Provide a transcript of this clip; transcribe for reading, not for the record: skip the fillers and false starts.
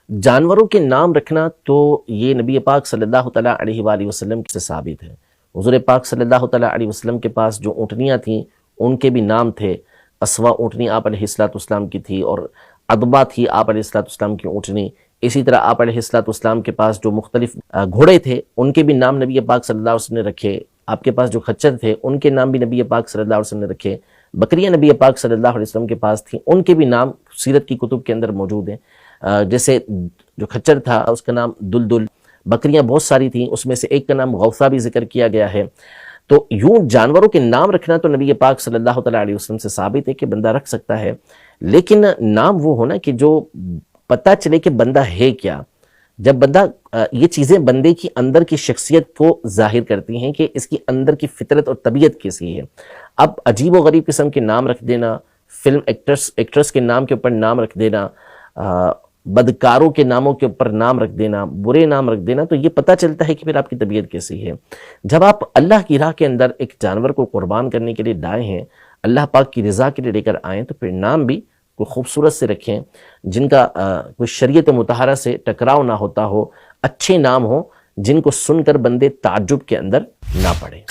جانوروں کے نام رکھنا تو یہ نبی پاک صلی اللہ تعالیٰ علیہ وآلہ وسلم سے ثابت ہے۔ حضور پاک صلی اللہ تعالیٰ علیہ وسلم کے پاس جو اونٹنیاں تھیں ان کے بھی نام تھے۔ اسوا اونٹنی آپ علیہ السلام کی تھی، اور ادبا تھی آپ علیہ السلام کی اونٹنی۔ اسی طرح آپ علیہ السلام کے پاس جو مختلف گھوڑے تھے ان کے بھی نام نبی پاک صلی اللہ علیہ وسلم نے رکھے۔ آپ کے پاس جو خچر تھے ان کے نام بھی نبی پاک صلی اللہ علیہ وسلم نے رکھے۔ بکریاں نبی پاک صلی اللہ علیہ وسلم کے پاس تھیں، ان کے بھی نام سیرت کی کتب کے اندر موجود ہیں۔ جیسے جو خچر تھا اس کا نام دلدل، بکریاں بہت ساری تھیں، اس میں سے ایک کا نام غوثہ بھی ذکر کیا گیا ہے۔ تو یوں جانوروں کے نام رکھنا تو نبی پاک صلی اللہ تعالیٰ علیہ وسلم سے ثابت ہے کہ بندہ رکھ سکتا ہے، لیکن نام وہ ہونا کہ جو پتہ چلے کہ بندہ ہے کیا۔ جب بندہ یہ چیزیں بندے کی اندر کی شخصیت کو ظاہر کرتی ہیں کہ اس کی اندر کی فطرت اور طبیعت کیسی ہے۔ اب عجیب و غریب قسم کے نام رکھ دینا، فلم ایکٹرس کے نام کے اوپر نام رکھ دینا، بدکاروں کے ناموں کے اوپر نام رکھ دینا، برے نام رکھ دینا، تو یہ پتہ چلتا ہے کہ پھر آپ کی طبیعت کیسی ہے۔ جب آپ اللہ کی راہ کے اندر ایک جانور کو قربان کرنے کے لیے لائے ہیں، اللہ پاک کی رضا کے لیے لے کر آئیں، تو پھر نام بھی کوئی خوبصورت سے رکھیں جن کا کوئی شریعت مطہرہ سے ٹکراؤ نہ ہوتا ہو، اچھے نام ہوں جن کو سن کر بندے تعجب کے اندر نہ پڑیں۔